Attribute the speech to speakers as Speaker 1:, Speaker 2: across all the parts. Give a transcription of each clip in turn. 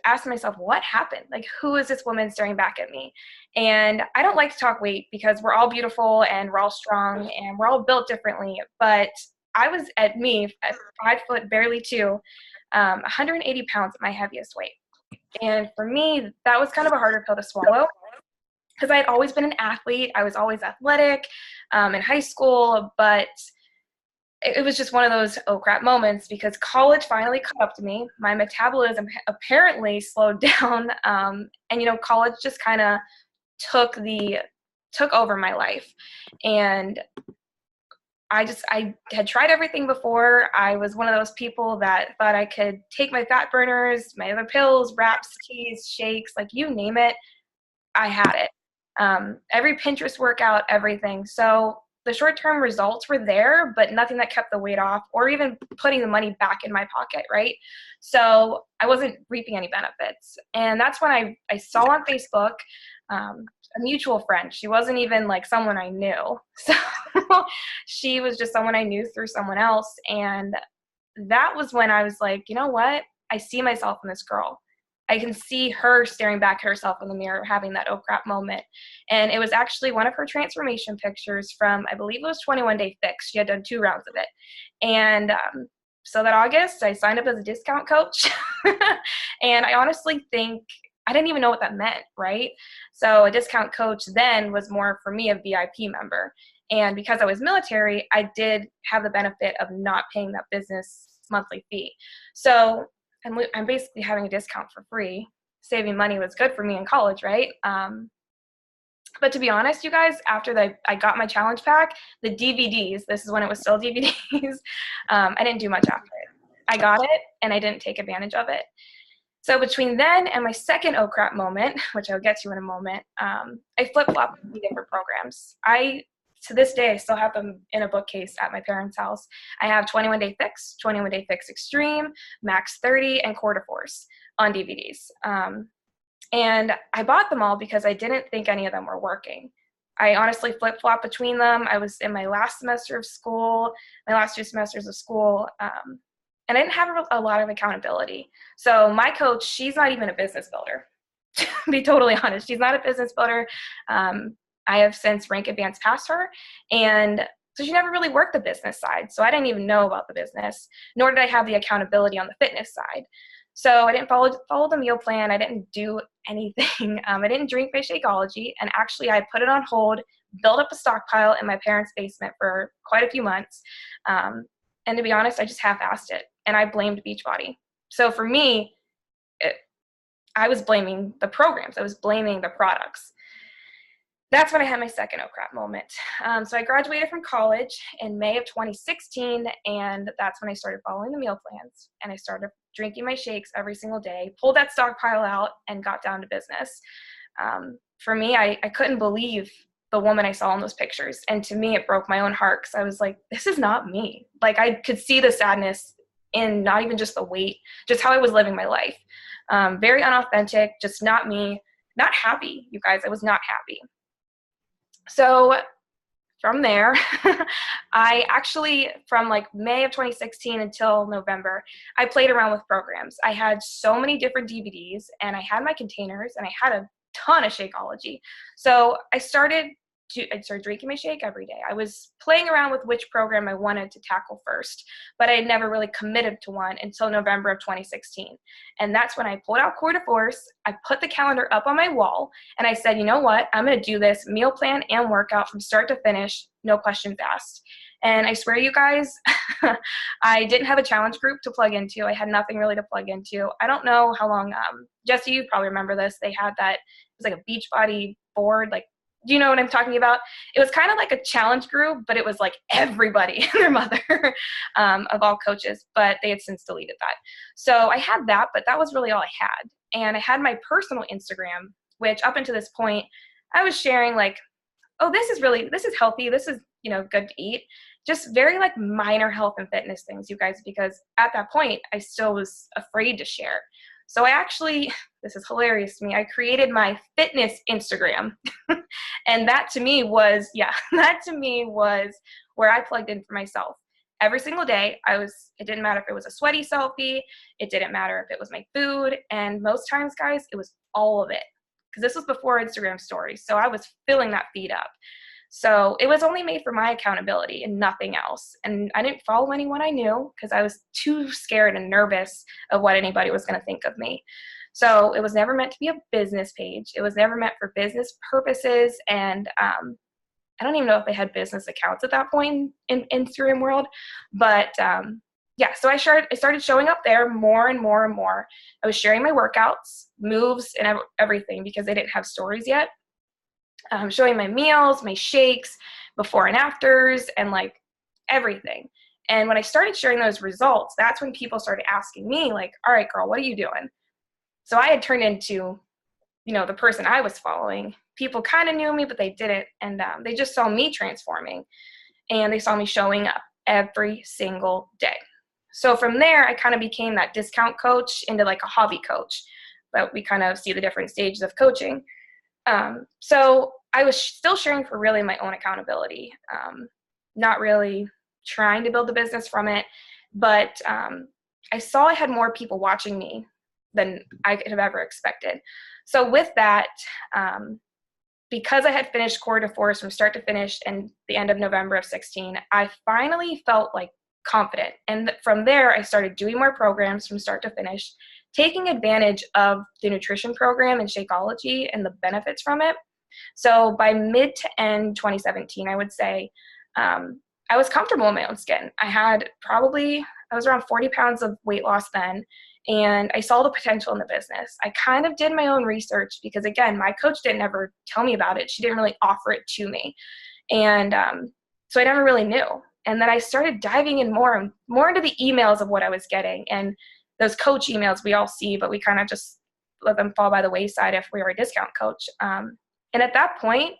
Speaker 1: asked myself, what happened? Like, who is this woman staring back at me? And I don't like to talk weight because we're all beautiful and we're all strong and we're all built differently. But I was at 5 foot, barely two, 180 pounds at my heaviest weight. And for me, that was kind of a harder pill to swallow because I had always been an athlete. I was always athletic in high school, but it was just one of those oh crap moments because college finally caught up to me. My metabolism apparently slowed down, and college just kind of took over my life. And I had tried everything before. I was one of those people that thought I could take my fat burners, my other pills, wraps, teas, shakes, like you name it, I had it. Every Pinterest workout, everything. So the short-term results were there, but nothing that kept the weight off or even putting the money back in my pocket, right? So I wasn't reaping any benefits. And that's when I saw on Facebook a mutual friend. She wasn't even like someone I knew. So she was just someone I knew through someone else. And that was when I was like, you know what? I see myself in this girl. I can see her staring back at herself in the mirror, having that oh crap moment. And it was actually one of her transformation pictures from, I believe it was 21 Day Fix. She had done 2 rounds of it. And so that August, I signed up as a discount coach. And I honestly think, I didn't even know what that meant, right? So a discount coach then was more for me a VIP member. And because I was military, I did have the benefit of not paying that business monthly fee. So I'm basically having a discount for free. Saving money was good for me in college, right? But to be honest, you guys, after I got my challenge pack, the DVDs, this is when it was still DVDs, I didn't do much after it. I got it, and I didn't take advantage of it. So between then and my second oh crap moment, which I'll get to in a moment, I flip-flopped between different programs. To this day, I still have them in a bookcase at my parents' house. I have 21 Day Fix, 21 Day Fix Extreme, Max 30, and Core de Force on DVDs. And I bought them all because I didn't think any of them were working. I honestly flip-flopped between them. I was in my last semester of school, my last 2 semesters of school, and I didn't have a lot of accountability. So my coach, she's not even a business builder, to be totally honest. She's not a business builder. I have since rank advanced past her, and so she never really worked the business side. So I didn't even know about the business, nor did I have the accountability on the fitness side. So I didn't follow the meal plan. I didn't do anything. I didn't drink my Shakeology, and actually I put it on hold, built up a stockpile in my parents' basement for quite a few months. And to be honest, I just half-assed it, and I blamed Beachbody. So for me, I was blaming the programs. I was blaming the products. That's when I had my second oh crap moment. So I graduated from college in May of 2016, and that's when I started following the meal plans, and I started drinking my shakes every single day, pulled that stockpile out, and got down to business. For me, I couldn't believe the woman I saw in those pictures, and to me, it broke my own heart because I was like, this is not me. Like, I could see the sadness in not even just the weight, just how I was living my life. Very unauthentic, just not me, not happy, you guys. I was not happy. So from there, I actually, from like May of 2016 until November, I played around with programs. I had so many different DVDs, and I had my containers, and I had a ton of Shakeology. So I started drinking my shake every day. I was playing around with which program I wanted to tackle first, but I had never really committed to one until November of 2016. And that's when I pulled out Core de Force. I put the calendar up on my wall, and I said, you know what? I'm going to do this meal plan and workout from start to finish, no questions asked. And I swear, you guys, I didn't have a challenge group to plug into. I had nothing really to plug into. I don't know how long, Jesse, you probably remember this. They had that, it was like a Beachbody board, like, do you know what I'm talking about? It was kind of like a challenge group, but it was like everybody and their mother of all coaches, but they had since deleted that. So I had that, but that was really all I had. And I had my personal Instagram, which up until this point, I was sharing like, oh, this is healthy. This is, good to eat. Just very like minor health and fitness things, you guys, because at that point, I still was afraid to share. So I actually, this is hilarious to me, I created my fitness Instagram. And that to me was where I plugged in for myself. every single day. It didn't matter if it was a sweaty selfie. It didn't matter if it was my food. And most times, guys, it was all of it, because this was before Instagram stories. So I was filling that feed up. So it was only made for my accountability and nothing else. And I didn't follow anyone I knew because I was too scared and nervous of what anybody was going to think of me. So it was never meant to be a business page. It was never meant for business purposes. And I don't even know if they had business accounts at that point in Instagram world. But yeah, so I started showing up there more and more and more. I was sharing my workouts, moves, and everything, because they didn't have stories yet. Showing my meals, my shakes, before and afters, and like everything. And when I started sharing those results, that's when people started asking me, like, all right, girl, what are you doing? So I had turned into, the person I was following. People kind of knew me, but they didn't. And they just saw me transforming, and they saw me showing up every single day. So from there, I kind of became that discount coach into like a hobby coach, but we kind of see the different stages of coaching. So I was still sharing for really my own accountability, not really trying to build a business from it, but I saw I had more people watching me than I could have ever expected. So with that, because I had finished Core de Force from start to finish in the end of November of 16, I finally felt like confident. And from there, I started doing more programs from start to finish, taking advantage of the nutrition program and Shakeology and the benefits from it. So by mid to end 2017, I would say I was comfortable in my own skin. I was around 40 pounds of weight loss then, and I saw the potential in the business. I kind of did my own research because, again, my coach didn't ever tell me about it. She didn't really offer it to me. And so I never really knew. And then I started diving in more into the emails of what I was getting. And those coach emails we all see, but we kind of just let them fall by the wayside if we were a discount coach. And at that point,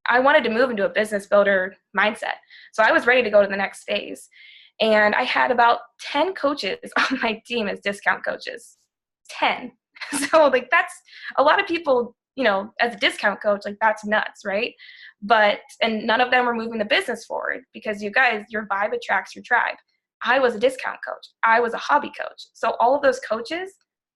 Speaker 1: I wanted to move into a business builder mindset. So I was ready to go to the next phase. And I had about 10 coaches on my team as discount coaches. 10. So like that's a lot of people, as a discount coach, like that's nuts, right? And none of them were moving the business forward, because you guys, your vibe attracts your tribe. I was a discount coach. I was a hobby coach. So all of those coaches,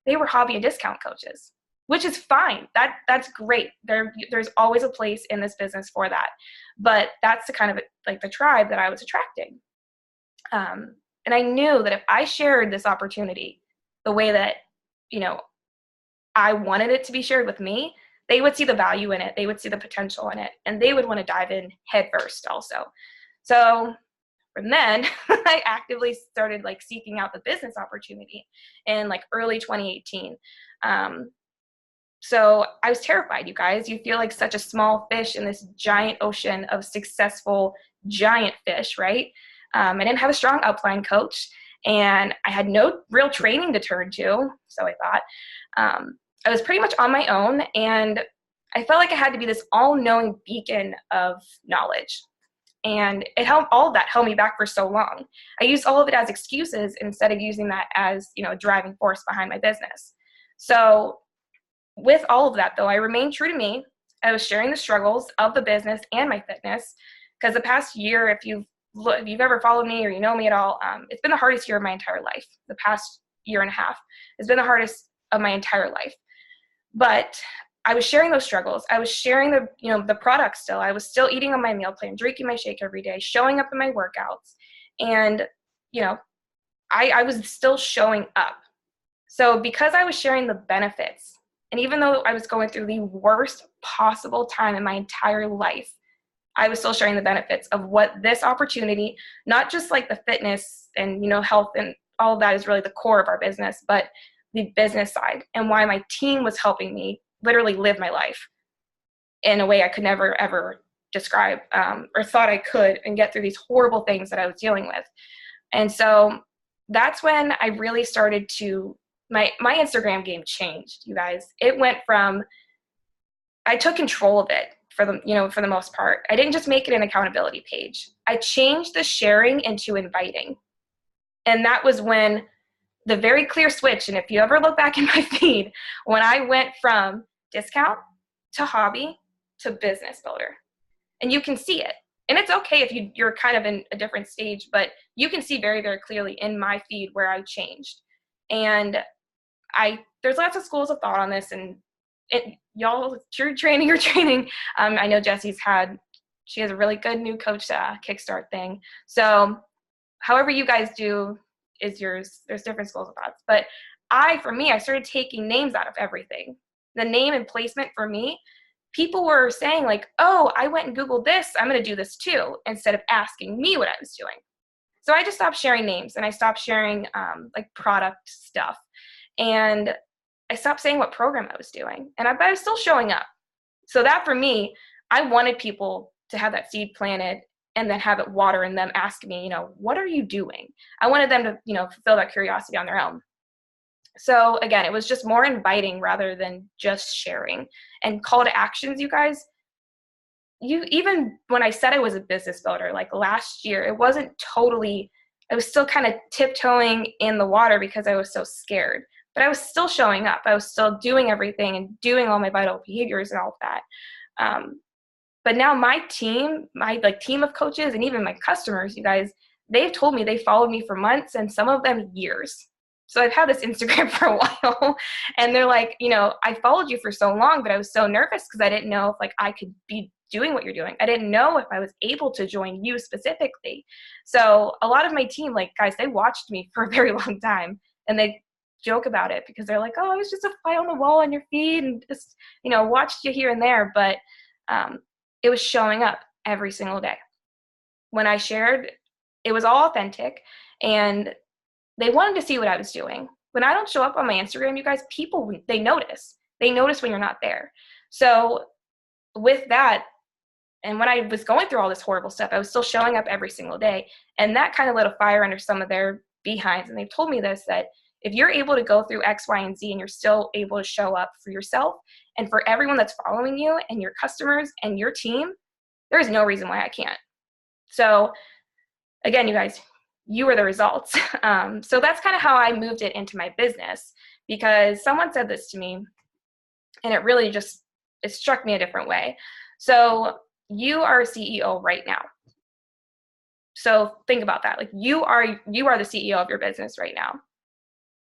Speaker 1: they were hobby and discount coaches, which is fine. That's great. There's always a place in this business for that. But that's the kind of like the tribe that I was attracting. And I knew that if I shared this opportunity the way that, I wanted it to be shared with me, they would see the value in it. They would see the potential in it, and they would want to dive in head first also. So from then, I actively started like seeking out the business opportunity in like early 2018. So I was terrified, you guys. You feel like such a small fish in this giant ocean of successful giant fish, right? I didn't have a strong upline coach, and I had no real training to turn to. So I thought I was pretty much on my own, and I felt like I had to be this all-knowing beacon of knowledge. And all of that held me back for so long. I used all of it as excuses instead of using that as, a driving force behind my business. So with all of that, though, I remained true to me. I was sharing the struggles of the business and my fitness, because the past year, if you've ever followed me or you know me at all, it's been the hardest year of my entire life. The past year and a half has been the hardest of my entire life. But I was sharing those struggles. I was sharing the product still. I was still eating on my meal plan, drinking my shake every day, showing up in my workouts. And, I was still showing up. So because I was sharing the benefits, and even though I was going through the worst possible time in my entire life, I was still sharing the benefits of what this opportunity, not just like the fitness and, health and all of that is really the core of our business, but the business side, and why my team was helping me literally live my life in a way I could never, ever describe or thought I could, and get through these horrible things that I was dealing with. And so that's when I really started to, my Instagram game changed, you guys. It went from, I took control of it for the most part. I didn't just make it an accountability page. I changed the sharing into inviting. And that was when the very clear switch, and if you ever look back in my feed, when I went from discount to hobby to business builder. And you can see it. And it's okay if you're kind of in a different stage, but you can see very, very clearly in my feed where I changed. And there's lots of schools of thought on this, and y'all, you're training. I know she has a really good new coach kickstart thing. So however you guys do is yours. There's different schools of thoughts. But for me, I started taking names out of everything. The name and placement for me, people were saying like, oh, I went and Googled this, I'm going to do this too, instead of asking me what I was doing. So I just stopped sharing names, and I stopped sharing like product stuff. And I stopped saying what program I was doing. But I was still showing up. So that for me, I wanted people to have that seed planted and then have it water and them ask me, what are you doing? I wanted them to, fulfill that curiosity on their own. So again, it was just more inviting rather than just sharing. And call to actions, you guys, even when I said I was a business builder, like last year, it wasn't totally, I was still kind of tiptoeing in the water because I was so scared, but I was still showing up. I was still doing everything and doing all my vital behaviors and all of that. But now my team, team of coaches, and even my customers, you guys, they've told me they followed me for months and some of them years. So I've had this Instagram for a while, and they're like, I followed you for so long, but I was so nervous because I didn't know if I could be doing what you're doing. I didn't know if I was able to join you specifically. So a lot of my team, guys, they watched me for a very long time, and they joke about it because they're like, oh, I was just a fly on the wall on your feed and just, watched you here and there. But it was showing up every single day. When I shared, it was all authentic, and they wanted to see what I was doing. When I don't show up on my Instagram, you guys, people, they notice. They notice when you're not there. So with that, and when I was going through all this horrible stuff, I was still showing up every single day. And that kind of lit a fire under some of their behinds. And they've told me this, that if you're able to go through X, Y, and Z, and you're still able to show up for yourself and for everyone that's following you and your customers and your team, there is no reason why I can't. So again, you guys, you are the results. So that's kind of how I moved it into my business, because someone said this to me, and it really it struck me a different way. So you are a CEO right now. So think about that. You are the CEO of your business right now.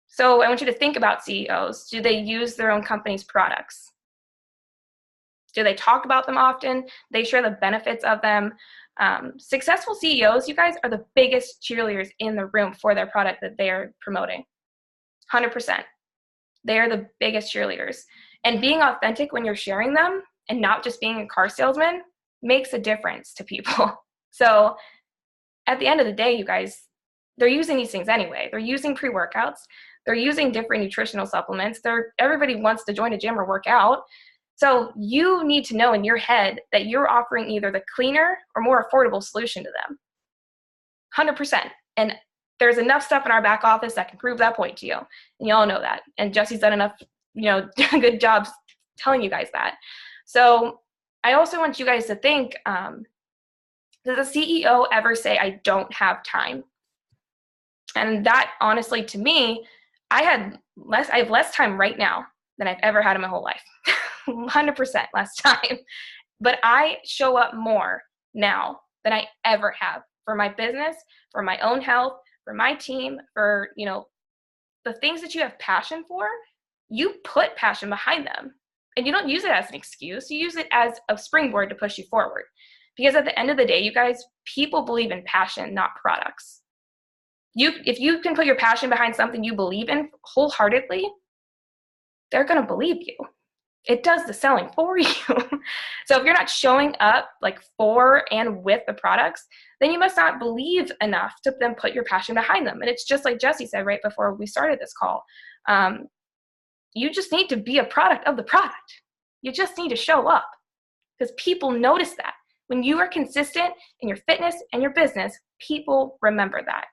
Speaker 1: So I want you to think about CEOs. Do they use their own company's products? Do they talk about them often? They share the benefits of them. Successful CEOs, you guys, are the biggest cheerleaders in the room for their product that they are promoting. 100%. They are the biggest cheerleaders. And being authentic when you're sharing them and not just being a car salesman makes a difference to people. So at the end of the day, you guys, they're using these things anyway. They're using pre-workouts. They're using different nutritional supplements. Everybody wants to join a gym or work out. So you need to know in your head that you're offering either the cleaner or more affordable solution to them. 100%. And there's enough stuff in our back office that can prove that point to you. And you all know that. And Jesse's done enough, good jobs telling you guys that. So I also want you guys to think, does a CEO ever say, I don't have time? And that, honestly, to me, I have less time right now than I've ever had in my whole life. 100% less time. But I show up more now than I ever have for my business, for my own health, for my team, for, the things that you have passion for. You put passion behind them, and you don't use it as an excuse. You use it as a springboard to push you forward. Because at the end of the day, you guys, people believe in passion, not products. If you can put your passion behind something you believe in wholeheartedly, they're going to believe you. It does the selling for you. So if you're not showing up for and with the products, then you must not believe enough to then put your passion behind them. And it's just like Jesse said right before we started this call. You just need to be a product of the product. You just need to show up, because people notice that. When you are consistent in your fitness and your business, people remember that.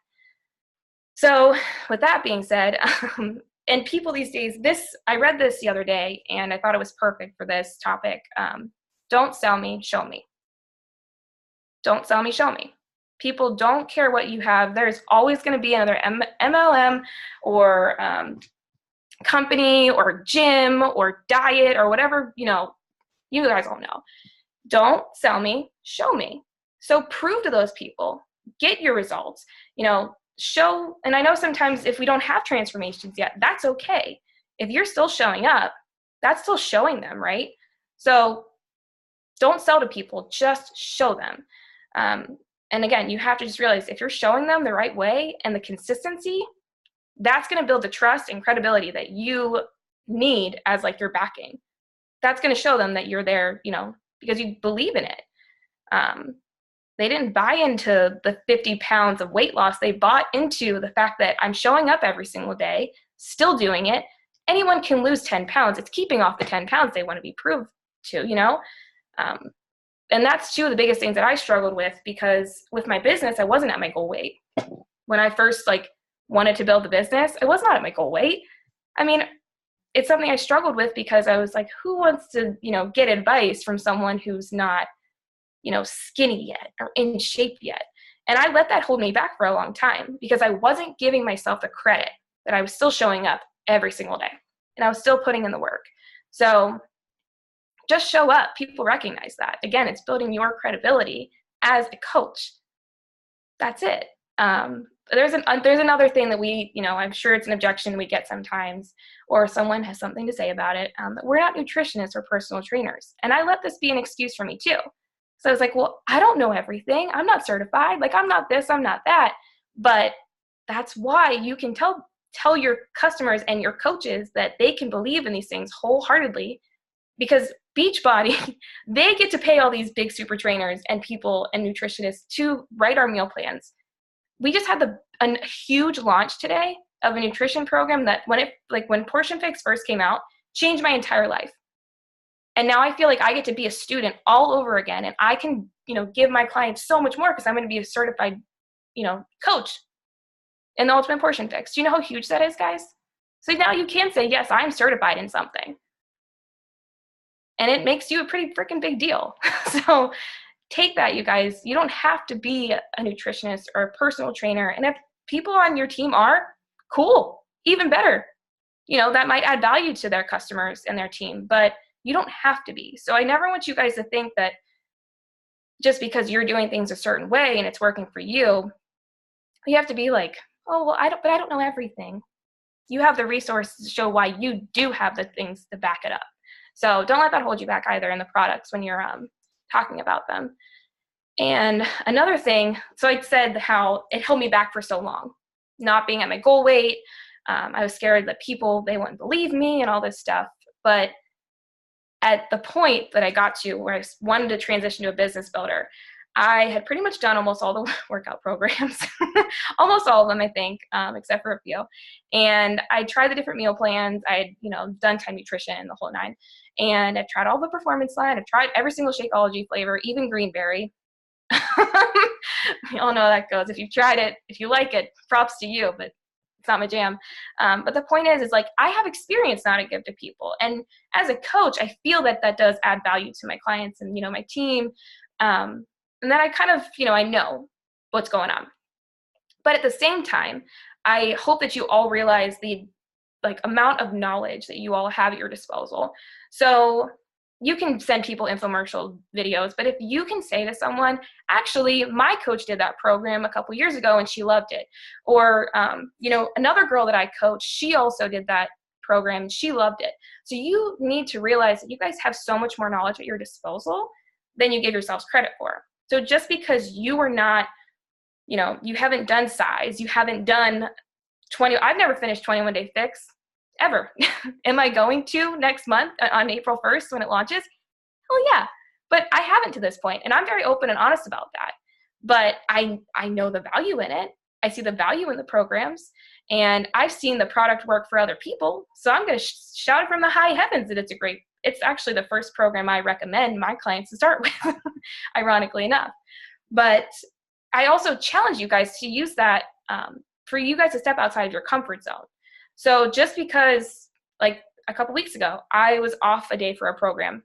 Speaker 1: So with that being said, and people these days, I read this the other day, and I thought it was perfect for this topic. Don't sell me, show me. Don't sell me, show me. People don't care what you have. There's always going to be another MLM or company or gym or diet or whatever, you guys all know. Don't sell me, show me. So prove to those people, get your results, show. And I know sometimes if we don't have transformations yet, that's okay. If you're still showing up, that's still showing them, right? So don't sell to people, just show them. And again, you have to just realize if you're showing them the right way and the consistency, that's going to build the trust and credibility that you need as like your backing. That's going to show them that you're there, because you believe in it. They didn't buy into the 50 pounds of weight loss. They bought into the fact that I'm showing up every single day, still doing it. Anyone can lose 10 pounds. It's keeping off the 10 pounds they want to be proved to. And that's two of the biggest things that I struggled with, because with my business, I wasn't at my goal weight. When I first wanted to build the business, I was not at my goal weight. I mean, it's something I struggled with because I was like, who wants to, get advice from someone who's not, skinny yet or in shape yet? And I let that hold me back for a long time because I wasn't giving myself the credit that I was still showing up every single day and I was still putting in the work. So just show up. People recognize that. Again, it's building your credibility as a coach. That's it. There's another thing that we, I'm sure it's an objection we get sometimes, or someone has something to say about it, that we're not nutritionists or personal trainers. And I let this be an excuse for me too. So I was like, well, I don't know everything. I'm not certified. I'm not this, I'm not that. But that's why you can tell your customers and your coaches that they can believe in these things wholeheartedly, because Beachbody, they get to pay all these big super trainers and people and nutritionists to write our meal plans. We just had a huge launch today of a nutrition program that when Portion Fix first came out, changed my entire life. And now I feel like I get to be a student all over again, and I can, give my clients so much more because I'm going to be a certified, coach in the Ultimate Portion Fix. Do you know how huge that is, guys? So now you can say, yes, I'm certified in something. And it makes you a pretty freaking big deal. So take that, you guys. You don't have to be a nutritionist or a personal trainer. And if people on your team are, cool, even better. That might add value to their customers and their team, but you don't have to be. So I never want you guys to think that just because you're doing things a certain way and it's working for you, you have to be like, oh, well, I don't know everything. You have the resources to show why you do have the things to back it up. So don't let that hold you back either in the products when you're talking about them. And another thing, so I said how it held me back for so long, not being at my goal weight. I was scared that they wouldn't believe me and all this stuff. But at the point that I got to where I wanted to transition to a business builder, I had pretty much done almost all the workout programs, almost all of them, I think, except for a few. And I tried the different meal plans. I had, done Time Nutrition, the whole nine. And I've tried all the performance line. I've tried every single Shakeology flavor, even Greenberry. We all know how that goes. If you've tried it, if you like it, props to you, but it's not my jam. But the point is I have experience now to give to people. And as a coach, I feel that does add value to my clients and, my team. And then I kind of, I know what's going on. But at the same time, I hope that you all realize the amount of knowledge that you all have at your disposal. So you can send people infomercial videos, but if you can say to someone, actually, my coach did that program a couple years ago and she loved it. Or, another girl that I coach, she also did that program and she loved it. So you need to realize that you guys have so much more knowledge at your disposal than you give yourselves credit for. So just because you are not, you haven't done size, you haven't done I've never finished 21 Day Fix ever. Am I going to next month on April 1st when it launches? Hell yeah. But I haven't to this point, and I'm very open and honest about that. But I know the value in it. I see the value in the programs, and I've seen the product work for other people. So I'm going to shout it from the high heavens that it's actually the first program I recommend my clients to start with, ironically enough. But I also challenge you guys to use that for you guys to step outside of your comfort zone. So just because, a couple weeks ago, I was off a day for a program.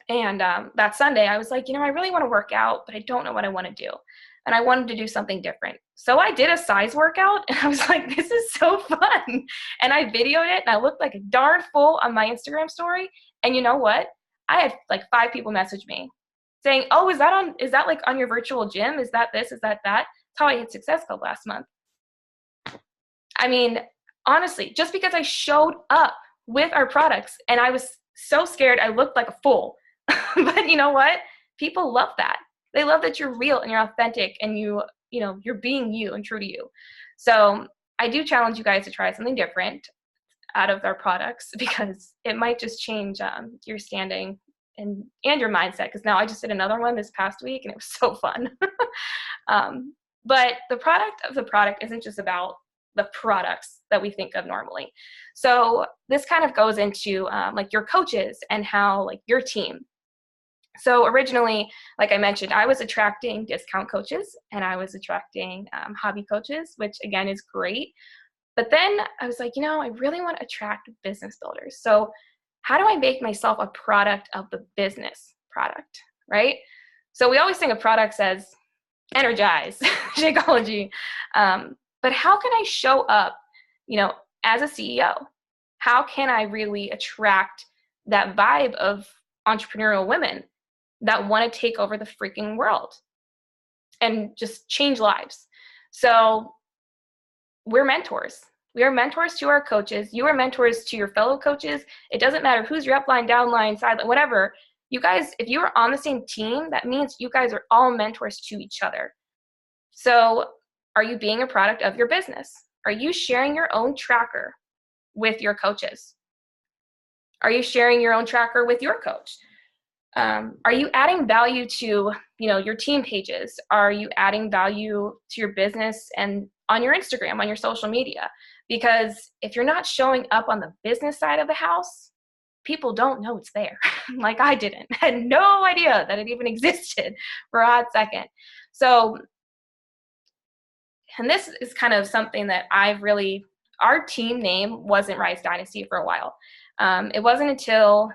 Speaker 1: And that Sunday, I was like, I really want to work out, but I don't know what I want to do. And I wanted to do something different. So I did a size workout, and I was like, this is so fun. And I videoed it, and I looked like a darn fool on my Instagram story. And you know what? I had 5 people message me saying, oh, is that like on your virtual gym? Is that this? Is that that? That's how I hit Success Club last month. I mean, honestly, just because I showed up with our products and I was so scared, I looked like a fool. But you know what? People love that. They love that you're real and you're authentic and you're being you and true to you. So I do challenge you guys to try something different out of our products because it might just change your standing and your mindset. Because now I just did another one this past week and it was so fun. But the product of the product isn't just about the products that we think of normally. So this kind of goes into like your coaches and how like your team. So originally, like I mentioned, I was attracting discount coaches and I was attracting hobby coaches, which again is great. But then I was like, I really want to attract business builders. So how do I make myself a product of the business product, right? So we always think of products as energize, Shakeology. But how can I show up, as a CEO? How can I really attract that vibe of entrepreneurial women that want to take over the freaking world and just change lives? So we're mentors. We are mentors to our coaches. You are mentors to your fellow coaches. It doesn't matter who's your upline, downline, sideline, whatever. You guys, if you are on the same team, that means you guys are all mentors to each other. So are you being a product of your business? Are you sharing your own tracker with your coaches? Are you sharing your own tracker with your coach? Are you adding value to, your team pages? Are you adding value to your business and on your Instagram, on your social media? Because if you're not showing up on the business side of the house, people don't know it's there. Like I didn't. I had no idea that it even existed for a hot second. So, and this is kind of something that our team name wasn't Rise Dynasty for a while. It wasn't until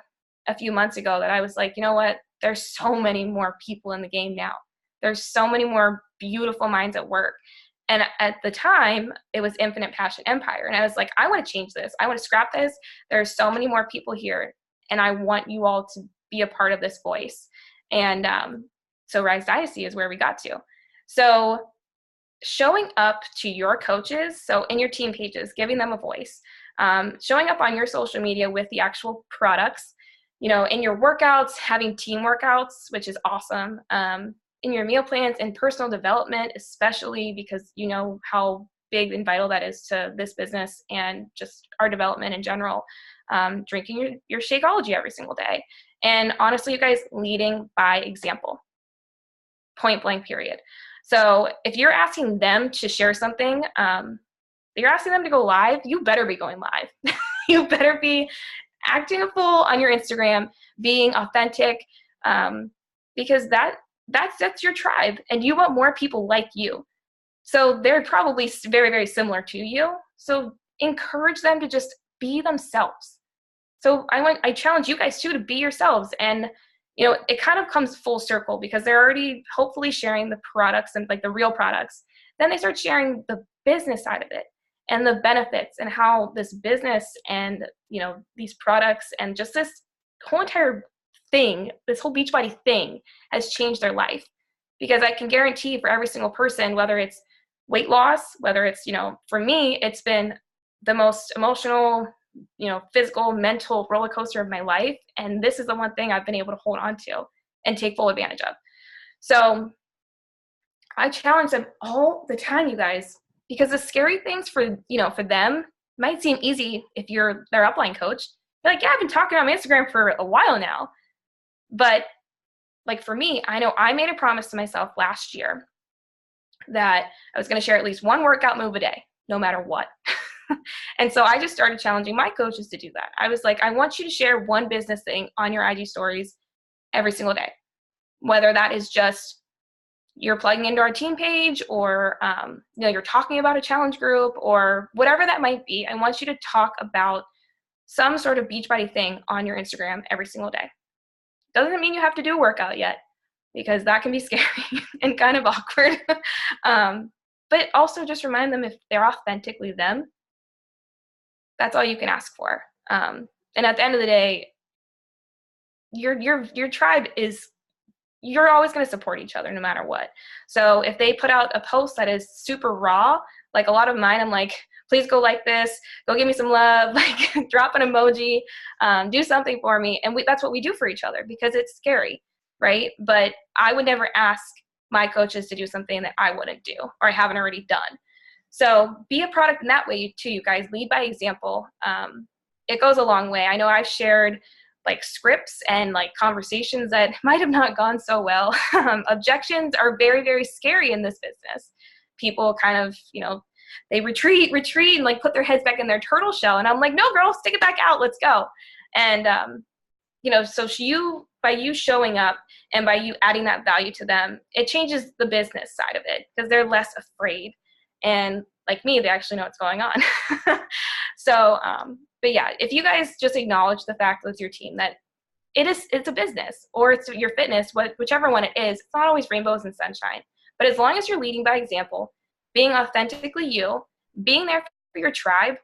Speaker 1: a few months ago that I was like, you know what? There's so many more people in the game now. There's so many more beautiful minds at work. And at the time, it was Infinite Passion Empire. And I was like, I want to change this. I want to scrap this. There's so many more people here. And I want you all to be a part of this voice. And so Rise Dynasty is where we got to. So showing up to your coaches, so in your team pages, giving them a voice, showing up on your social media with the actual products, in your workouts, having team workouts, which is awesome, in your meal plans and personal development, especially because you know how big and vital that is to this business and just our development in general, drinking your Shakeology every single day. And honestly, you guys, leading by example, point blank period. So if you're asking them to share something, you're asking them to go live, you better be going live. You better be acting a fool on your Instagram, being authentic, because that's your tribe, and you want more people like you. So they're probably very, very similar to you. So encourage them to just be themselves. So I challenge you guys too to be yourselves. And it kind of comes full circle because they're already hopefully sharing the products and like the real products. Then they start sharing the business side of it and the benefits and how this business and these products and just this whole entire thing, this whole Beachbody thing has changed their life. Because I can guarantee for every single person, whether it's weight loss, whether it's, for me, it's been the most emotional, physical, mental roller coaster of my life. And this is the one thing I've been able to hold on to and take full advantage of. So I challenge them all the time, you guys, because the scary things for them might seem easy if you're their upline coach. You're like, yeah, I've been talking on my Instagram for a while now. But like for me, I know I made a promise to myself last year that I was going to share at least one workout move a day, no matter what. And so I just started challenging my coaches to do that. I was like, I want you to share one business thing on your IG stories every single day, whether that is just you're plugging into our team page or you're talking about a challenge group or whatever that might be. I want you to talk about some sort of Beachbody thing on your Instagram every single day. Doesn't mean you have to do a workout yet, because that can be scary and kind of awkward. But also just remind them if they're authentically them, that's all you can ask for. And at the end of the day, your tribe is you're always going to support each other no matter what. So if they put out a post that is super raw, like a lot of mine, I'm like, please go like this, go give me some love, like drop an emoji, do something for me. And that's what we do for each other because it's scary, right? But I would never ask my coaches to do something that I wouldn't do or I haven't already done. So be a product in that way too, you guys. Lead by example. It goes a long way. I know I've shared like scripts and like conversations that might have not gone so well. Objections are very, very scary in this business. People kind of, they retreat and like put their heads back in their turtle shell. And I'm like, no, girl, stick it back out. Let's go. And, so by you showing up and by you adding that value to them, it changes the business side of it because they're less afraid. And like me, they actually know what's going on. So, but yeah, if you guys just acknowledge the fact with your team that it's a business or it's your fitness, whichever one it is, it's not always rainbows and sunshine. But as long as you're leading by example, being authentically you, being there for your tribe,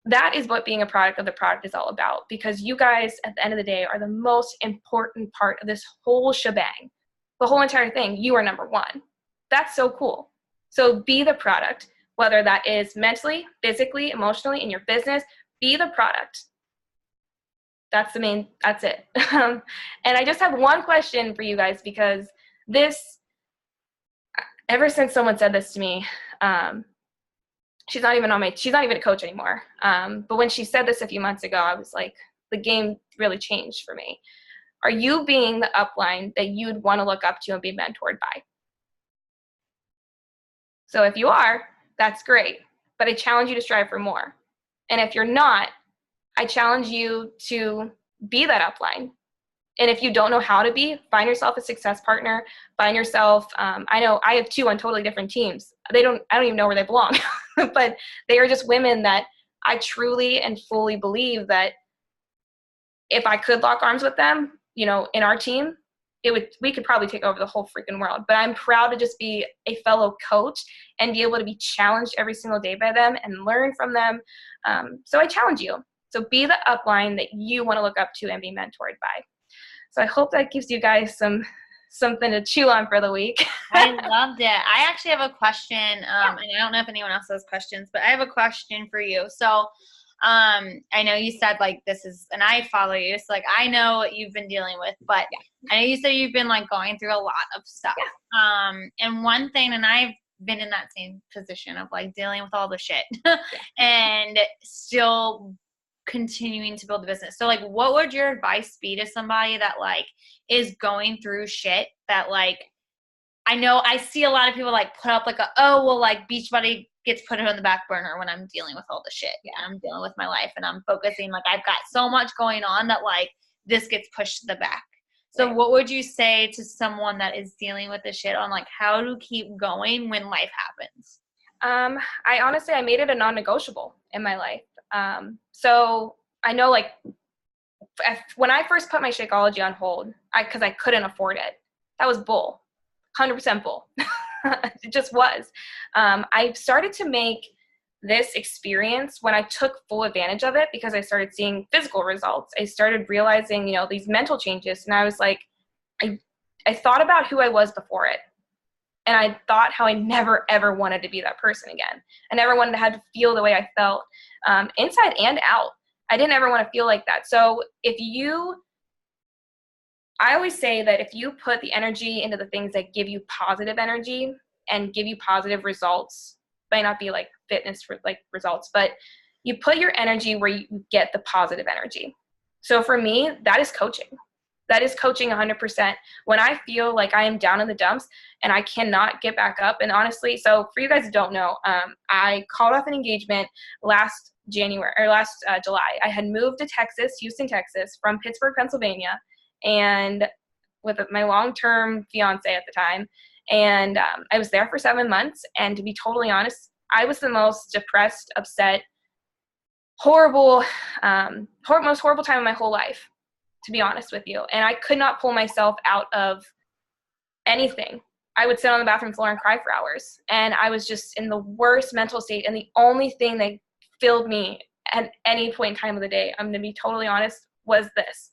Speaker 1: that is what being a product of the product is all about. Because you guys, at the end of the day, are the most important part of this whole shebang. The whole entire thing, you are number one. That's so cool. So be the product, whether that is mentally, physically, emotionally, in your business, be the product. That's it. And I just have one question for you guys because ever since someone said this to me, she's not even a coach anymore. But when she said this a few months ago, I was like, the game really changed for me. Are you being the upline that you'd want to look up to and be mentored by? So if you are, that's great. But I challenge you to strive for more. And if you're not, I challenge you to be that upline. And if you don't know how to find yourself a success partner, find yourself, I know I have 2 on totally different teams. I don't even know where they belong, but they are just women that I truly and fully believe that if I could lock arms with them, in our team, we could probably take over the whole freaking world. But I'm proud to just be a fellow coach and be able to be challenged every single day by them and learn from them. So I challenge you. So be the upline that you want to look up to and be mentored by. So I hope that gives you guys something to chew on for the week.
Speaker 2: I loved it. I actually have a question, and I don't know if anyone else has questions, but I have a question for you. So I know you said like this is, and I follow you, so like I know what you've been dealing with, but I know you said you've been like going through a lot of stuff. And one thing, and I've been in that same position of like dealing with all the shit and still continuing to build the business. So like what would your advice be to somebody that like is going through shit that like, I know I see a lot of people like put up like like Beachbody gets put on the back burner when I'm dealing with all the shit. I'm dealing with my life and I'm focusing, like I've got so much going on that like this gets pushed to the back. So what would you say to someone that is dealing with the shit on like how to keep going when life happens?
Speaker 1: I made it a non-negotiable in my life. So I know like when I first put my Shakeology on hold, because I couldn't afford it, that was bull, 100% bull. It just was. I started to make this experience when I took full advantage of it because I started seeing physical results. I started realizing, these mental changes. And I was like, I thought about who I was before it. And I thought how I never, ever wanted to be that person again. I never wanted to have to feel the way I felt inside and out. I didn't ever want to feel like that. So I always say that if you put the energy into the things that give you positive energy and give you positive results, might not be like fitness for like results, but you put your energy where you get the positive energy. So for me, that is coaching. That is coaching 100%. When I feel like I am down in the dumps and I cannot get back up, and honestly, so for you guys who don't know, I called off an engagement last July. I had moved to Houston, Texas, from Pittsburgh, Pennsylvania, and with my long-term fiance at the time. And I was there for 7 months. And to be totally honest, I was the most depressed, upset, most horrible time of my whole life, to be honest with you. And I could not pull myself out of anything. I would sit on the bathroom floor and cry for hours. And I was just in the worst mental state. And the only thing that filled me at any point in time of the day, I'm going to be totally honest, was this.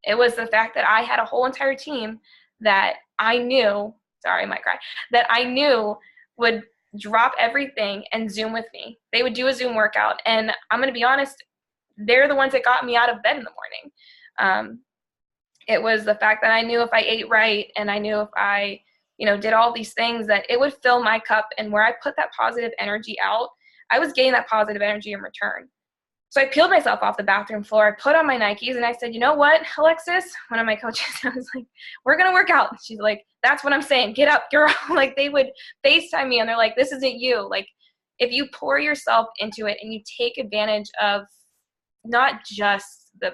Speaker 1: It was the fact that I had a whole entire team that I knew, sorry, I might cry, that I knew would drop everything and Zoom with me. They would do a Zoom workout. And I'm going to be honest, they're the ones that got me out of bed in the morning. It was the fact that I knew if I ate right and I knew if I, did all these things that it would fill my cup. And where I put that positive energy out, I was getting that positive energy in return. So I peeled myself off the bathroom floor. I put on my Nikes and I said, you know what, Alexis, one of my coaches, I was like, we're going to work out. She's like, that's what I'm saying. Get up, girl. Like they would FaceTime me and they're like, this isn't you. Like if you pour yourself into it and you take advantage of not just the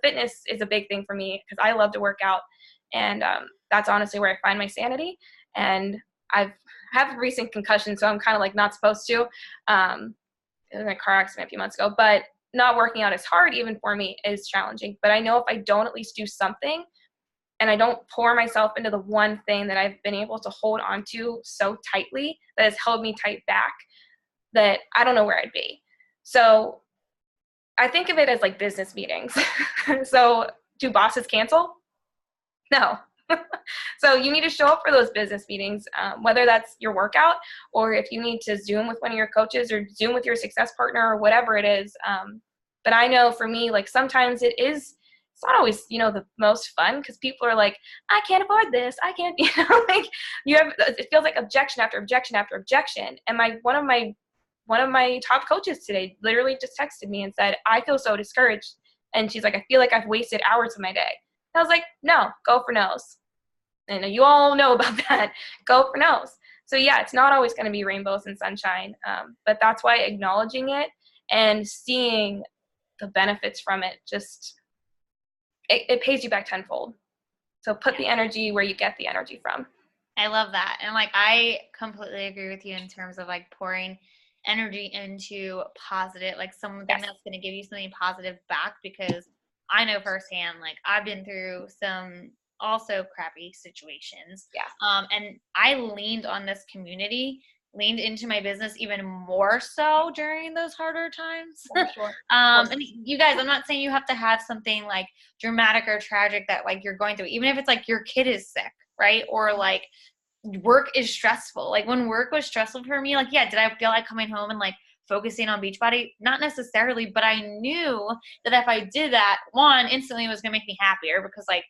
Speaker 1: fitness is a big thing for me because I love to work out. And that's honestly where I find my sanity. And I've have a recent concussion, so I'm kind of like not supposed to. It was in a car accident a few months ago, but not working out as hard even for me is challenging. But I know if I don't at least do something and I don't pour myself into the one thing that I've been able to hold on to so tightly that has held me tight back, that I don't know where I'd be. So I think of it as like business meetings. So do bosses cancel? No. So you need to show up for those business meetings, whether that's your workout or if you need to Zoom with one of your coaches or Zoom with your success partner or whatever it is. But I know for me, like sometimes it's not always, the most fun because people are like, I can't afford this. I can't, like it feels like objection after objection after objection. And one of my top coaches today literally just texted me and said, I feel so discouraged. And she's like, I feel like I've wasted hours of my day. And I was like, no, go for no's. And you all know about that. Go for no's. So yeah, it's not always going to be rainbows and sunshine. But that's why acknowledging it and seeing the benefits from it, it pays you back tenfold. So put the energy where you get the energy from.
Speaker 2: I love that. And like, I completely agree with you in terms of like pouring energy into positive, like something that's going to give you something positive back, because I know firsthand, like I've been through some also crappy situations.
Speaker 1: Yeah.
Speaker 2: And I leaned on this community, leaned into my business even more so during those harder times.
Speaker 1: For sure.
Speaker 2: And you guys, I'm not saying you have to have something like dramatic or tragic that like you're going through, even if it's like your kid is sick, right? Or like work is stressful. Like when work was stressful for me, like, yeah, did I feel like coming home and like focusing on Beachbody? Not necessarily, but I knew that if I did that, one, instantly it was going to make me happier, because like,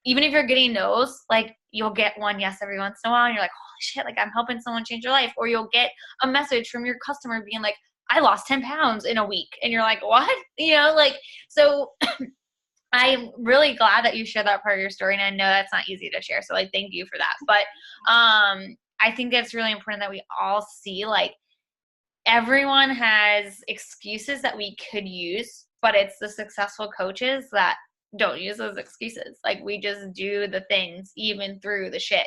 Speaker 2: even if you're getting no's, like you'll get one yes every once in a while and you're like, holy shit, like I'm helping someone change their life. Or you'll get a message from your customer being like, I lost 10 pounds in a week. And you're like, what? Like, so I'm really glad that you shared that part of your story. And I know that's not easy to share. So like, thank you for that. But I think it's really important that we all see, like, everyone has excuses that we could use, but it's the successful coaches that don't use those excuses. Like we just do the things even through the shit.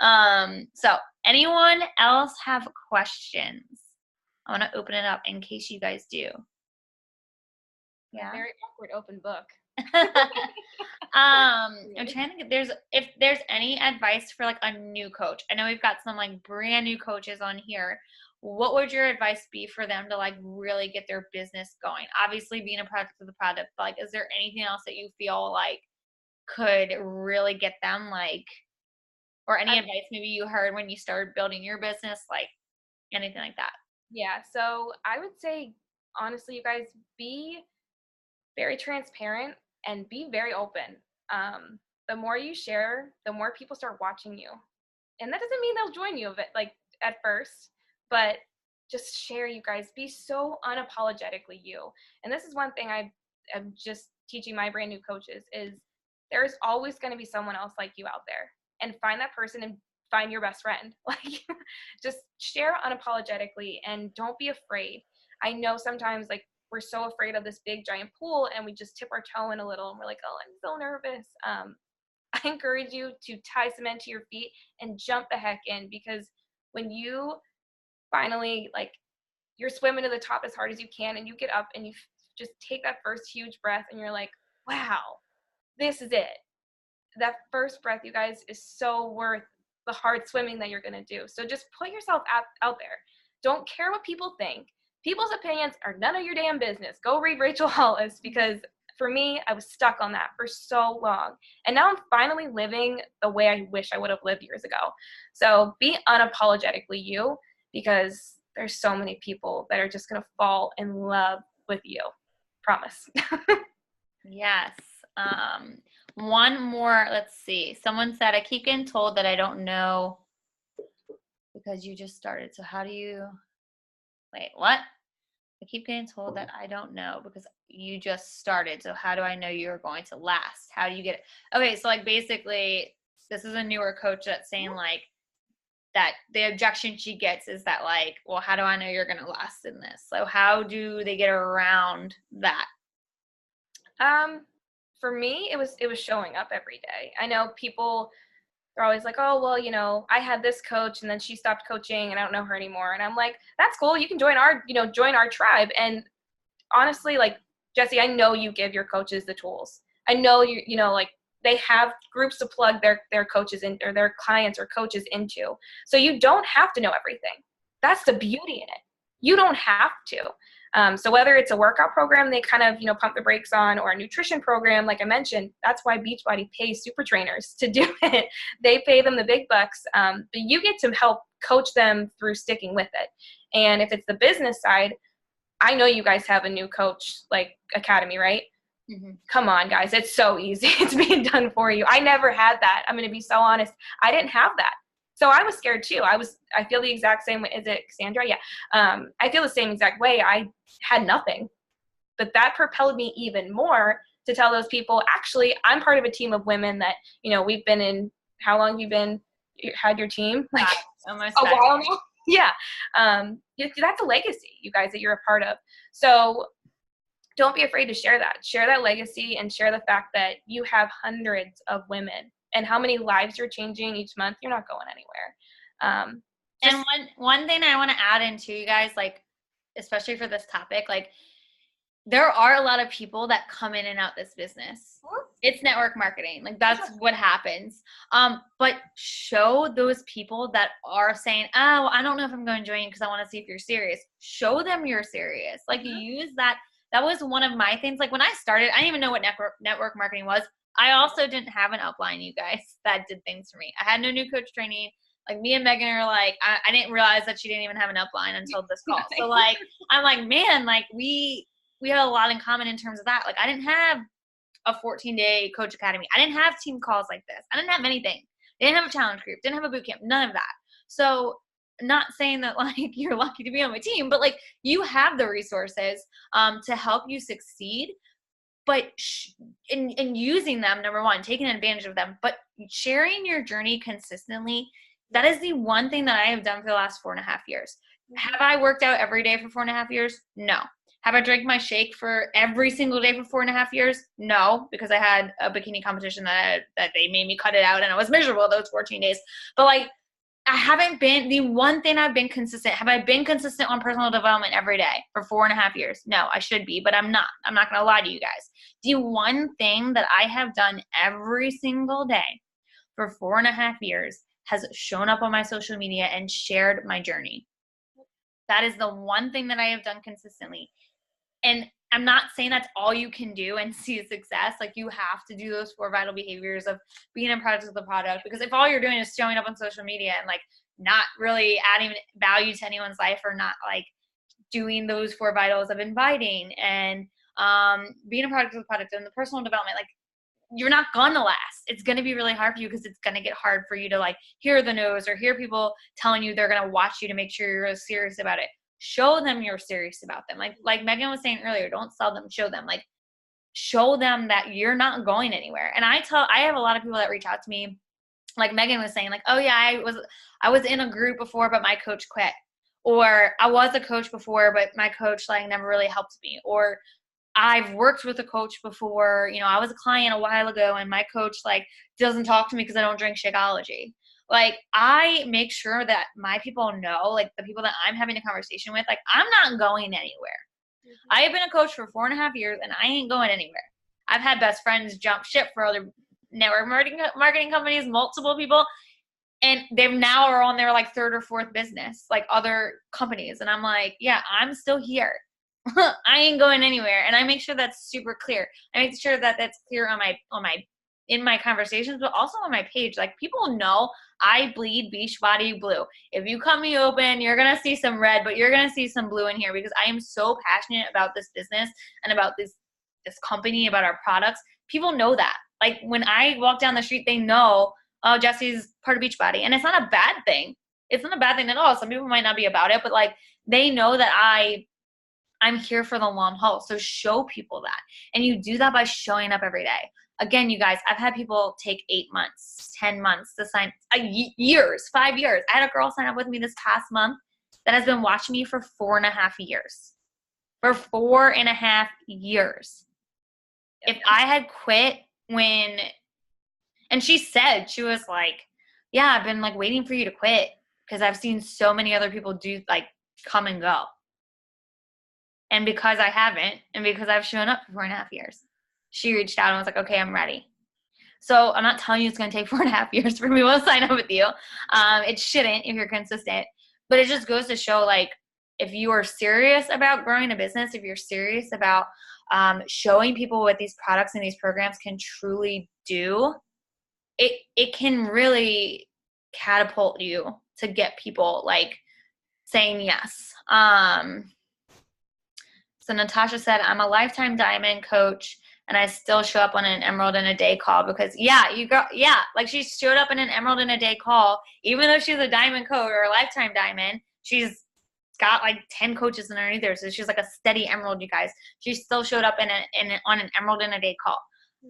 Speaker 2: So anyone else have questions? I want to open it up in case you guys do.
Speaker 1: Yeah. Very awkward open book.
Speaker 2: I'm trying to get, if there's any advice for like a new coach. I know we've got some like brand new coaches on here. What would your advice be for them to like really get their business going? Obviously being a product of the product, but like, is there anything else that you feel like could really get them, like, or any advice maybe you heard when you started building your business, like anything like that?
Speaker 1: Yeah. So I would say, honestly, you guys, be very transparent and be very open. The more you share, the more people start watching you. And that doesn't mean they'll join you like at first, but just share, you guys. Be so unapologetically you. And this is one thing I'm just teaching my brand new coaches is there's always going to be someone else like you out there. And find that person and find your best friend. Like, just share unapologetically and don't be afraid. I know sometimes like we're so afraid of this big giant pool and we just tip our toe in a little and we're like, oh, I'm so nervous. I encourage you to tie cement to your feet and jump the heck in, because when you finally, like, you're swimming to the top as hard as you can and you get up and you just take that first huge breath and you're like, wow, this is it. That first breath, you guys, is so worth the hard swimming that you're going to do. So just put yourself out there. Don't care what people think. People's opinions are none of your damn business. Go read Rachel Hollis, because for me, I was stuck on that for so long. And now I'm finally living the way I wish I would have lived years ago. So be unapologetically you, because there's so many people that are just going to fall in love with you. Promise.
Speaker 2: Yes. One more, let's see. Someone said, I keep getting told that I don't know because you just started. So how do you, wait, what? I keep getting told that I don't know because you just started. So how do I know you're going to last? How do you get it? Okay, so like basically, this is a newer coach that's saying like that the objection she gets is that like, well, how do I know you're going to last in this? So how do they get around that?
Speaker 1: For me, it was showing up every day. I know people, they're always like, oh, well, I had this coach and then she stopped coaching and I don't know her anymore. And I'm like, that's cool. You can join our tribe. And honestly, like, Jesse, I know you give your coaches the tools. I know like they have groups to plug their coaches in, or their clients or coaches into. So you don't have to know everything. That's the beauty in it. You don't have to. So whether it's a workout program they kind of, pump the brakes on, or a nutrition program, like I mentioned, that's why Beachbody pays super trainers to do it. They pay them the big bucks, but you get to help coach them through sticking with it. And if it's the business side, I know you guys have a new coach like academy, right?
Speaker 2: Mm-hmm.
Speaker 1: Come on, guys. It's so easy. It's being done for you. I never had that. I'm going to be so honest. I didn't have that. So I was scared too. I feel the exact same way. Is it Sandra? Yeah. I feel the same exact way. I had nothing, but that propelled me even more to tell those people, actually, I'm part of a team of women that, we've been in, how long have you had your team? Like
Speaker 2: almost
Speaker 1: a while now. Yeah. That's a legacy, you guys, that you're a part of. So don't be afraid to share that. Share that legacy and share the fact that you have hundreds of women, and how many lives you're changing each month. You're not going anywhere.
Speaker 2: And one thing I want to add into, you guys, like, especially for this topic, like, there are a lot of people that come in and out this business. It's network marketing. Like, that's what happens. But show those people that are saying, oh, I don't know if I'm going to join you because I want to see if you're serious. Show them you're serious. Like, use that. That was one of my things. Like, when I started, I didn't even know what network marketing was. I also didn't have an upline, you guys, that did things for me. I had no new coach training. Like, me and Megan are like, I didn't realize that she didn't even have an upline until this call. So, like, I'm like, man, like, we had a lot in common in terms of that. Like, I didn't have a 14-day coach academy. I didn't have team calls like this. I didn't have anything. Didn't have a challenge group. Didn't have a boot camp. None of that. So, not saying that like you're lucky to be on my team, but like you have the resources to help you succeed. But in using them, number one, taking advantage of them, but sharing your journey consistently. That is the one thing that I have done for the last 4.5 years. Have I worked out every day for 4.5 years? No. Have I drank my shake for every single day for 4.5 years? No, because I had a bikini competition that they made me cut it out and I was miserable those 14 days. But like, I haven't been, the one thing I've been consistent, have I been consistent on personal development every day for 4.5 years? No, I should be, but I'm not. I'm not going to lie to you guys. The one thing that I have done every single day for 4.5 years has shown up on my social media and shared my journey. That is the one thing that I have done consistently. And I'm not saying that's all you can do and see success. Like, you have to do those 4 vital behaviors of being a product of the product. Because if all you're doing is showing up on social media and like not really adding value to anyone's life, or not like doing those 4 vitals of inviting and being a product of the product and the personal development, like, you're not gonna last. It's gonna be really hard for you because it's gonna get hard for you to like hear the no's or hear people telling you they're gonna watch you to make sure you're serious about it. Show them you're serious about them. Like Megan was saying earlier, don't sell them, show them. Like, show them that you're not going anywhere. And I have a lot of people that reach out to me, like Megan was saying, like, oh yeah, I was in a group before, but my coach quit. Or I was a coach before, but my coach like never really helped me. Or I've worked with a coach before, I was a client a while ago and my coach like doesn't talk to me because I don't drink Shakeology. Like, I make sure that my people know, like the people that I'm having a conversation with, like, I'm not going anywhere. Mm-hmm. I have been a coach for 4.5 years and I ain't going anywhere. I've had best friends jump ship for other network marketing companies, multiple people, and they've now are on their like 3rd or 4th business, like other companies. And I'm like, yeah, I'm still here. I ain't going anywhere. And I make sure that's super clear. I make sure that that's clear in my conversations, but also on my page. Like, people know I bleed Beachbody blue. If you cut me open, you're going to see some red, but you're going to see some blue in here, because I am so passionate about this business and about this company, about our products. People know that. Like, when I walk down the street, they know, oh, Jesse's part of Beachbody. And it's not a bad thing. It's not a bad thing at all. Some people might not be about it, but like, they know that I'm here for the long haul. So show people that. And you do that by showing up every day. Again, you guys, I've had people take 8 months, 10 months to sign, years, 5 years. I had a girl sign up with me this past month that has been watching me for 4.5 years. For 4.5 years. If I had quit and she said, she was like, yeah, I've been like waiting for you to quit because I've seen so many other people do, like, come and go. And because I haven't, and because I've shown up for 4.5 years, she reached out and was like, okay, I'm ready. So I'm not telling you it's going to take 4.5 years for me to sign up with you. It shouldn't if you're consistent. But it just goes to show, like, if you are serious about growing a business, if you're serious about showing people what these products and these programs can truly do, it can really catapult you to get people, like, saying yes. So Natasha said, I'm a lifetime diamond coach and I still show up on an emerald in a day call because like, she showed up in an emerald in a day call, even though she's a diamond coach or a lifetime diamond. She's got like 10 coaches underneath her. So she's like a steady emerald, you guys. She still showed up on an emerald in a day call.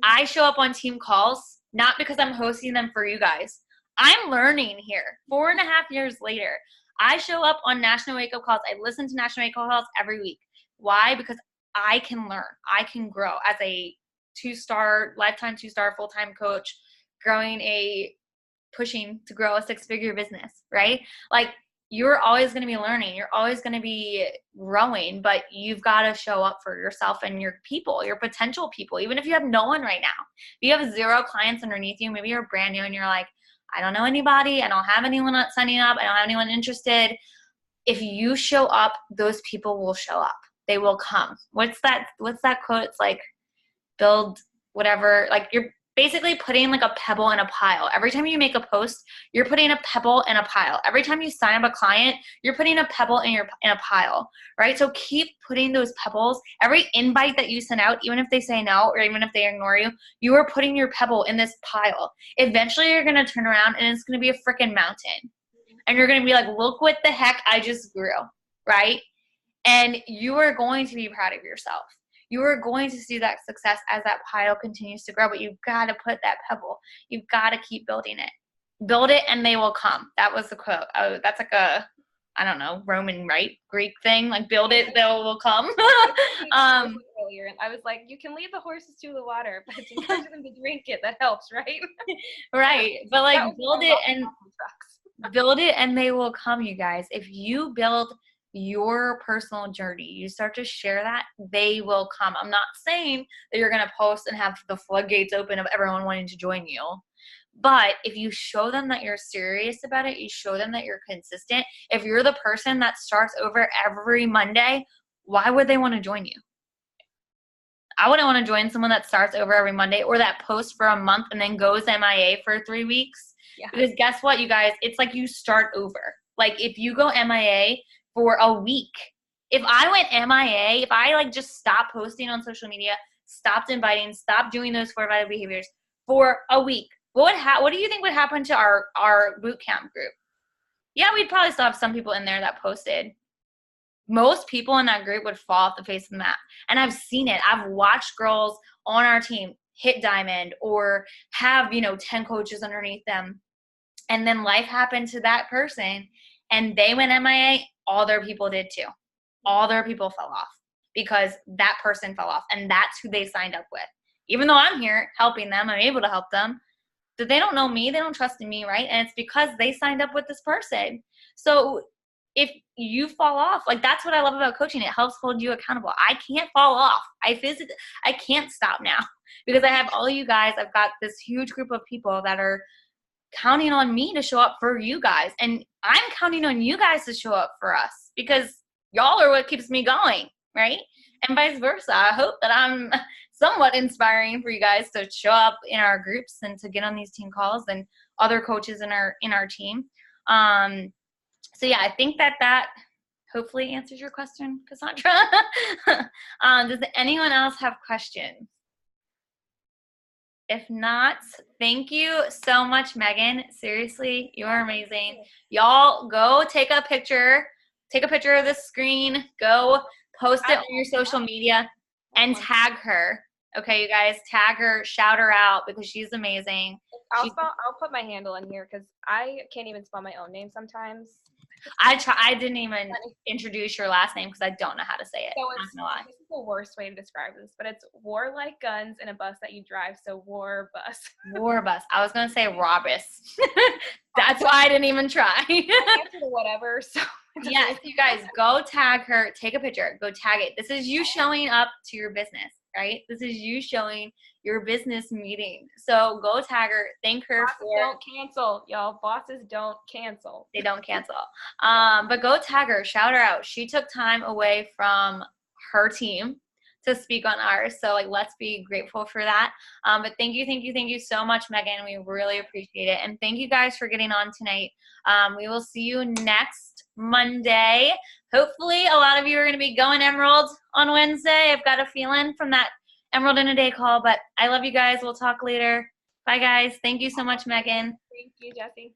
Speaker 2: I show up on team calls, not because I'm hosting them for you guys. I'm learning here 4.5 years later. I show up on national wake up calls. I listen to national wake up calls every week. Why? Because I can learn. I can grow as a lifetime 2-star full-time coach, pushing to grow a 6-figure business, right? Like, you're always going to be learning. You're always going to be growing, but you've got to show up for yourself and your people, your potential people, even if you have no one right now. If you have 0 clients underneath you, maybe you're brand new and you're like, I don't know anybody. I don't have anyone signing up. I don't have anyone interested. If you show up, those people will show up. They will come. What's that quote? It's like, build whatever, like, you're basically putting like a pebble in a pile. Every time you make a post, you're putting a pebble in a pile. Every time you sign up a client, you're putting a pebble in a pile, right? So keep putting those pebbles. Every invite that you send out, even if they say no, or even if they ignore you, you are putting your pebble in this pile. Eventually you're going to turn around and it's going to be a freaking mountain. And you're going to be like, look what the heck I just grew, right? And you are going to be proud of yourself. You are going to see that success as that pile continues to grow, but you've got to put that pebble. You've got to keep building it. Build it and they will come. That was the quote. Oh, that's like a, I don't know, Roman, right? Greek thing. Like, build it, they will come.
Speaker 1: Earlier, I was like, you can lead the horses to the water, but to encourage them to drink it, that helps, right?
Speaker 2: Right. But like, build it and they will come, you guys. If you build your personal journey, you start to share that, they will come. I'm not saying that you're going to post and have the floodgates open of everyone wanting to join you. But if you show them that you're serious about it, you show them that you're consistent. If you're the person that starts over every Monday, why would they want to join you? I wouldn't want to join someone that starts over every Monday or that posts for a month and then goes MIA for 3 weeks. Yeah. Because guess what, you guys? It's like you start over. Like, if you go MIA for a week, if I went MIA, if I like just stopped posting on social media, stopped inviting, stopped doing those 4 vital behaviors for a week, what do you think would happen to our boot camp group? Yeah, we'd probably still have some people in there that posted. Most people in that group would fall off the face of the map. And I've seen it. I've watched girls on our team hit diamond or have, 10 coaches underneath them. And then life happened to that person and they went MIA. All their people did too. All their people fell off because that person fell off and that's who they signed up with. Even though I'm here helping them, I'm able to help them, but they don't know me. They don't trust in me, right? And it's because they signed up with this person. So if you fall off, like, that's what I love about coaching. It helps hold you accountable. I can't fall off. I can't stop now because I have all you guys. I've got this huge group of people that are counting on me to show up for you guys. And I'm counting on you guys to show up for us because y'all are what keeps me going. right? And vice versa. I hope that I'm somewhat inspiring for you guys to show up in our groups and to get on these team calls and other coaches in our team. So yeah, I think that hopefully answers your question, Cassandra. Does anyone else have questions? If not, thank you so much, Megan. Seriously, you are amazing. Y'all go take a picture. Take a picture of the screen. Go post it on your social media and tag her. Okay, you guys, tag her, shout her out because she's amazing.
Speaker 1: I'll put my handle in here because I can't even spell my own name sometimes.
Speaker 2: I didn't even introduce your last name because I don't know how to say it.
Speaker 1: So this is the worst way to describe this, but it's war like guns in a bus that you drive. So war bus.
Speaker 2: War bus. I was gonna say Robus. That's why I didn't even try.
Speaker 1: Whatever. So
Speaker 2: yes, you guys go tag her. Take a picture. Go tag it. This is you showing up to your business, right? This is you showing your business meeting. So go tag her. Thank her
Speaker 1: bosses
Speaker 2: for.
Speaker 1: Don't cancel, y'all. Bosses don't cancel.
Speaker 2: They don't cancel. But go tag her. Shout her out. She took time away from her team to speak on ours. So like, let's be grateful for that. But thank you so much, Megan. We really appreciate it. And thank you guys for getting on tonight. We will see you next Monday. Hopefully a lot of you are going to be going Emerald on Wednesday. I've got a feeling from that Emerald in a Day call, but I love you guys. We'll talk later. Bye guys. Thank you so much, Megan.
Speaker 1: Thank you, Jessie.